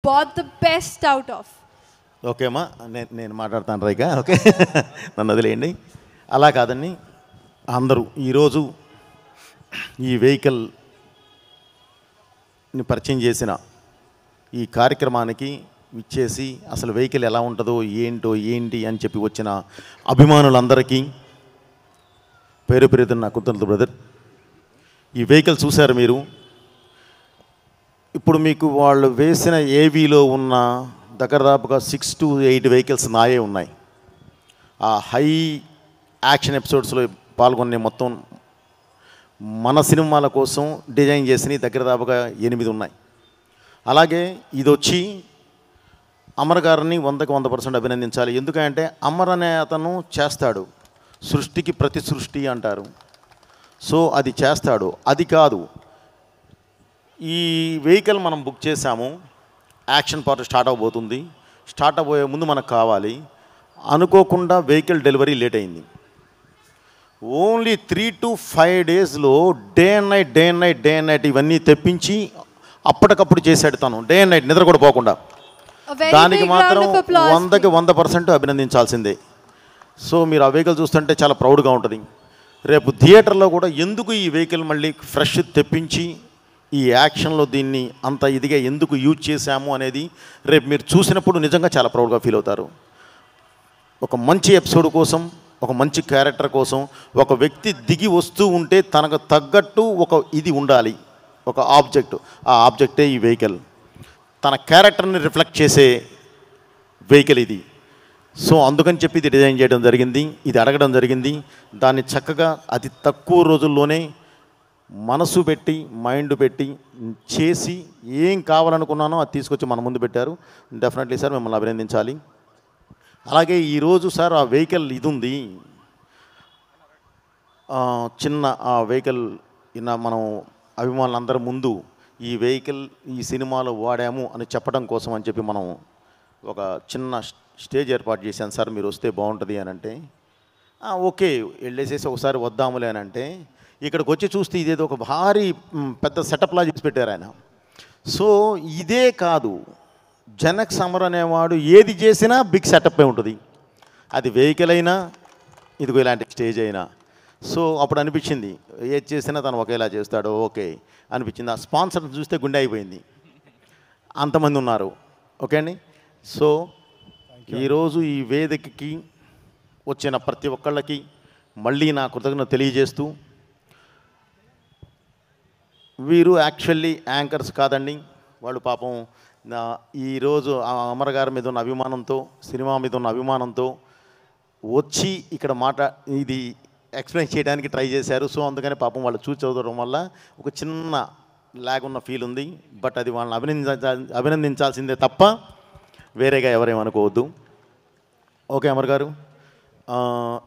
brought the best out of. Okay అమ్మా, నేను మాట్లాడతాను రైగా. ఓకే, నన్ను వదిలేయండి. అలా కాదండి, అందరూ ఈరోజు ఈ వెహికల్ని పరిచయం చేసిన ఈ కార్యక్రమానికి ఇచ్చేసి అసలు వెహికల్ ఎలా ఉంటుందో ఏంటి అని చెప్పి వచ్చిన అభిమానులందరికీ పేరు పేరుతున్న నా కృతజ్ఞతలు బ్రదర్. ఈ వెహికల్ చూశారు మీరు. ఇప్పుడు మీకు వాళ్ళు వేసిన ఏవీలో ఉన్న దాదాపుగా 6 to 8 వెహికల్స్ నాయే ఉన్నాయి. ఆ హై యాక్షన్ ఎపిసోడ్స్లో పాల్గొనే మొత్తం మన సినిమాల కోసం డిజైన్ చేసినవి దాదాపుగా 8 ఉన్నాయి. అలాగే ఇది వచ్చి అమర్ గారిని 100% అభినందించాలి. ఎందుకంటే అమర్ అనే అతను చేస్తాడు, సృష్టికి ప్రతి సృష్టి అంటారు. సో అది చేస్తాడు. అది కాదు, ఈ వెహికల్ మనం బుక్ చేసాము, యాక్షన్ పార్ట్ స్టార్ట్ అవబోతుంది. స్టార్ట్ అవ్వబోయే ముందు మనకు కావాలి. అనుకోకుండా వెహికల్ డెలివరీ లేట్ అయింది. ఓన్లీ 3 to 5 డేస్లో డే అండ్ నైట్ ఇవన్నీ తెప్పించి అప్పటికప్పుడు చేశాడు తను. డే అండ్ నైట్ నిద్ర కూడా పోకుండా. దానికి మాత్రం 100కి 100% అభినందించాల్సిందే. సో మీరు ఆ వెహికల్ చూస్తుంటే చాలా ప్రౌడ్గా ఉంటుంది. రేపు థియేటర్లో కూడా ఎందుకు ఈ వెహికల్ మళ్ళీ ఫ్రెష్ తెప్పించి ఈ యాక్షన్లో దీన్ని అంత ఇదిగా ఎందుకు యూజ్ చేశాము అనేది రేపు మీరు చూసినప్పుడు నిజంగా చాలా ప్రౌడ్గా ఫీల్ అవుతారు. ఒక మంచి ఎపిసోడ్ కోసం, ఒక మంచి క్యారెక్టర్ కోసం ఒక వ్యక్తి దిగి వస్తూ ఉంటే తనకు తగ్గట్టు ఒక ఇది ఉండాలి, ఒక ఆబ్జెక్ట్. ఆ ఆబ్జెక్టే ఈ వెహికల్. తన క్యారెక్టర్ని రిఫ్లెక్ట్ చేసే వెహికల్ ఇది. సో అందుకని చెప్పి ఇది డిజైన్ చేయడం జరిగింది, ఇది అడగడం జరిగింది. దాన్ని చక్కగా అతి తక్కువ రోజుల్లోనే మనసు పెట్టి మైండ్ పెట్టి చేసి ఏం కావాలనుకున్నానో అది తీసుకొచ్చి మన ముందు పెట్టారు. డెఫినెట్లీ సార్ మిమ్మల్ని అభినందించాలి. అలాగే ఈరోజు సార్ ఆ వెహికల్ ఇది ఉంది, చిన్న ఆ వెహికల్ మనం అభిమానులందరి ముందు ఈ వెహికల్ ఈ సినిమాలో వాడాము అని చెప్పడం కోసం అని చెప్పి మనం ఒక చిన్న స్టేజ్ ఏర్పాటు చేశాను సార్, మీరు వస్తే బాగుంటుంది అని అంటే ఓకే వెళ్ళేసేసి ఒకసారి వద్దాములే అని అంటే ఇక్కడికి వచ్చి చూస్తే ఇదేదో ఒక భారీ పెద్ద సెటప్లా చేసి పెట్టారు ఆయన. సో ఇదే కాదు, జనక్ సమర్ అనేవాడు ఏది చేసినా బిగ్ సెటప్పే ఉంటుంది. అది వెహికల్ అయినా ఇదిగో ఇలాంటి స్టేజ్ అయినా. సో అప్పుడు అనిపించింది ఏది చేసినా తను ఒకేలా చేస్తాడు, ఓకే అనిపించింది. ఆ స్పాన్సర్ చూస్తే గుండె అయిపోయింది, అంతమంది ఉన్నారు. ఓకే అండి. సో ఈరోజు ఈ వేదికకి వచ్చిన ప్రతి ఒక్కళ్ళకి మళ్ళీ నా కృతజ్ఞత తెలియజేస్తూ, వీరు యాక్చువల్లీ యాంకర్స్ కాదండి, వాళ్ళు పాపం ఈరోజు అమర్ గారి మీద ఉన్న అభిమానంతో, సినిమా మీద ఉన్న అభిమానంతో వచ్చి ఇక్కడ ఇది ఎక్స్ప్లెయిన్ చేయడానికి ట్రై చేశారు. సో అందుకని పాపం వాళ్ళు చూసి చదవడం వల్ల ఒక చిన్న లాగ్ ఉన్న ఫీల్ ఉంది. బట్ అది వాళ్ళని అభినందించాల్సిందే తప్ప వేరేగా ఎవరేమనుకోవద్దు. ఓకే అమర్ గారు,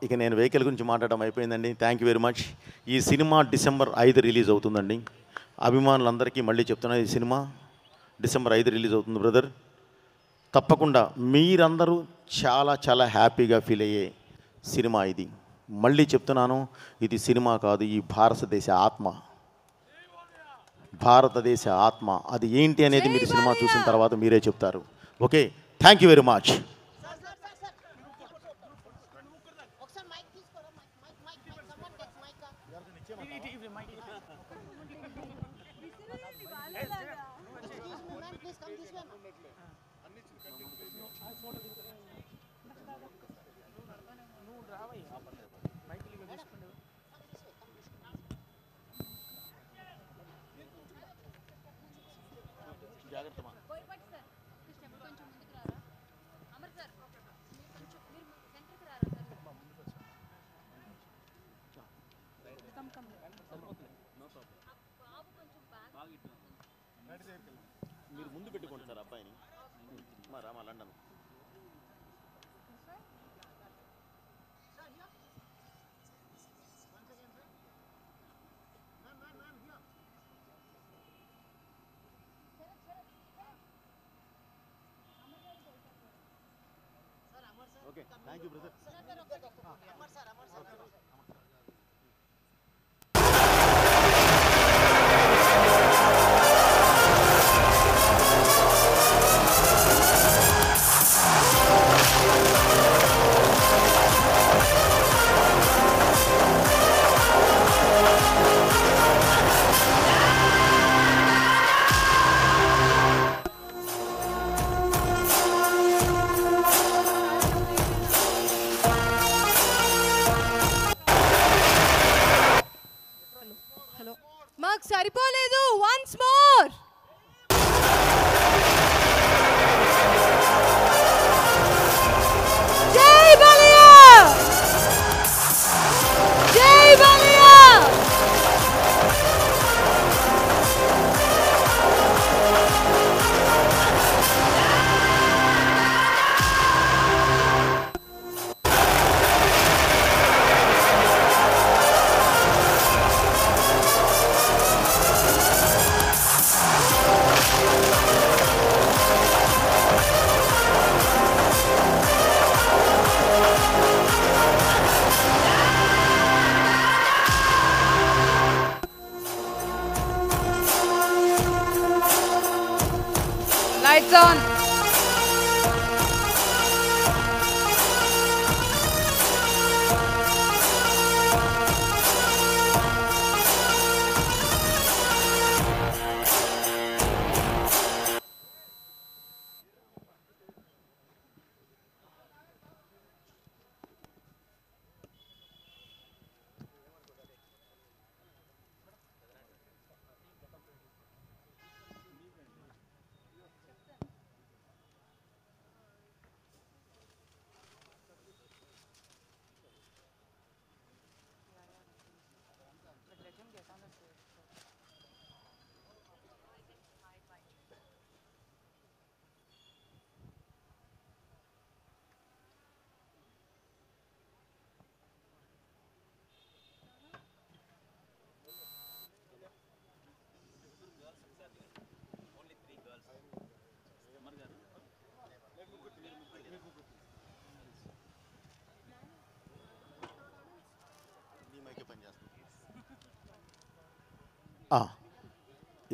ఇక నేను వెహికల్ గురించి మాట్లాడడం అయిపోయిందండి. Thank you very much. ఈ సినిమా December 5 రిలీజ్ అవుతుందండి. అభిమానులందరికీ మళ్ళీ చెప్తున్నా, ఈ సినిమా December 5 రిలీజ్ అవుతుంది బ్రదర్. తప్పకుండా మీరందరూ చాలా చాలా హ్యాపీగా ఫీల్ అయ్యే సినిమా ఇది. మళ్ళీ చెప్తున్నాను, ఇది సినిమా కాదు, ఈ భారతదేశ ఆత్మ. భారతదేశ ఆత్మ అది ఏంటి అనేది మీరు సినిమా చూసిన తర్వాత మీరే చెప్తారు. Okay, thank you very much. మీరు ముందు పెట్టుకోండి సార్ అబ్బాయిని, Rama London. Okay, thank you brother. Lights on.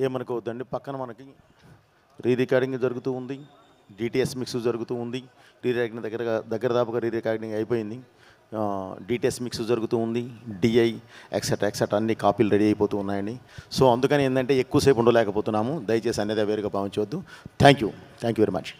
ఏమనుకోవద్దండి, పక్కన మనకి రీ రికార్డింగ్ జరుగుతూ ఉంది, డిటిఎస్ మిక్స్ జరుగుతూ ఉంది. రీ రికార్డింగ్ దగ్గర దాపుగా రీ రికార్డింగ్ అయిపోయింది. డిటిఎస్ మిక్స్ జరుగుతూ ఉంది, డిఐ ఎక్సెట్రా అన్ని కాపీలు రెడీ అయిపోతూ ఉన్నాయండి. సో అందుకని ఏంటంటే ఎక్కువసేపు ఉండలేకపోతున్నాము. దయచేసి అనేది వేరుగా భావించవద్దు. Thank you very much.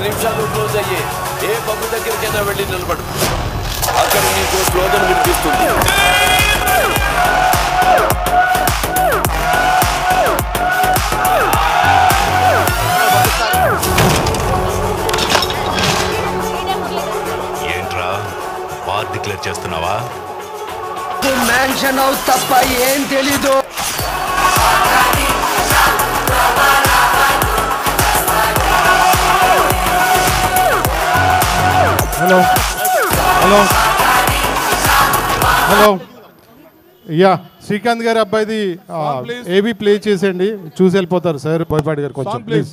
నిమిషాలు క్లోజ్ అయ్యే ఏ పబ్బు దగ్గరికైనా వెళ్ళి నిలబడు. అక్కడ నీకు స్లోగన్ వినిపిస్తుంది. ఏంట్రా బార్ డిక్లేర్ చేస్తున్నావా? మ్యాన్షన్ హౌస్ తప్ప ఏం తెలీదు. Hello hello hello yeah Srikanth గారి అబ్బాయిది ఏబీ ప్లే చేసేయండి, చూసి వెళ్ళిపోతారు సార్. బోయపాటి గారు కొంచెం ప్లీజ్.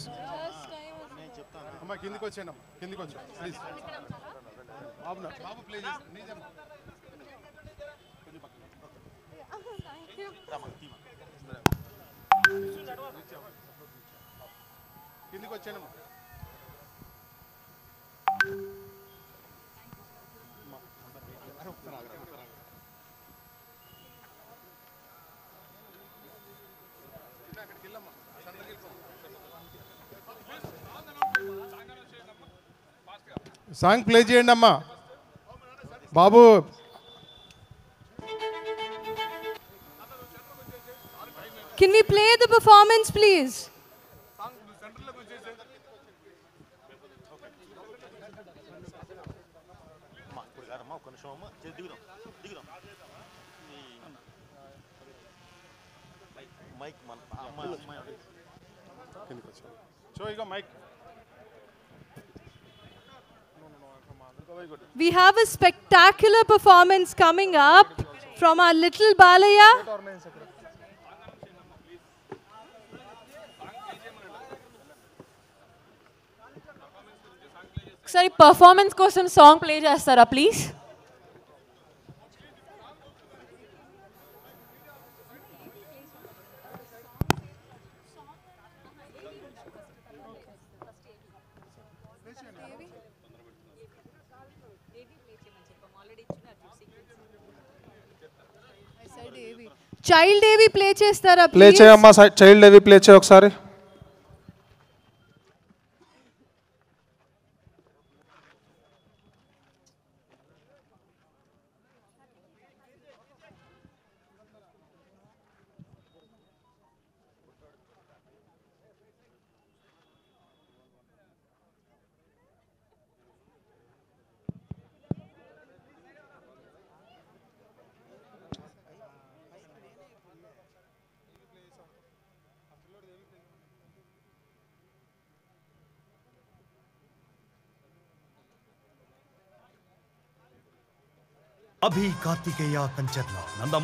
అమ్మా కిందికి వచ్చేయండి, కిందికి వచ్చి ప్లీజ్. బాబు ప్లే చేసి కిందికి వచ్చేయండి. సాంగ్ ప్లే చేయండి అమ్మా బాబు. Can we play the performance, please? We have a spectacular performance coming up from our little Balaya. ఒకసారి పర్ఫార్మెన్స్ కోసం సాంగ్ ప్లే చేస్తారా ప్లీజ్? చైల్డ్ ఏవి ప్లే చేస్తారా? ప్లే చేయమ్మా, చైల్డ్ ఏవి ప్లే చేయ ఒకసారి. అభి కార్తికేయ కంచర్ల నంద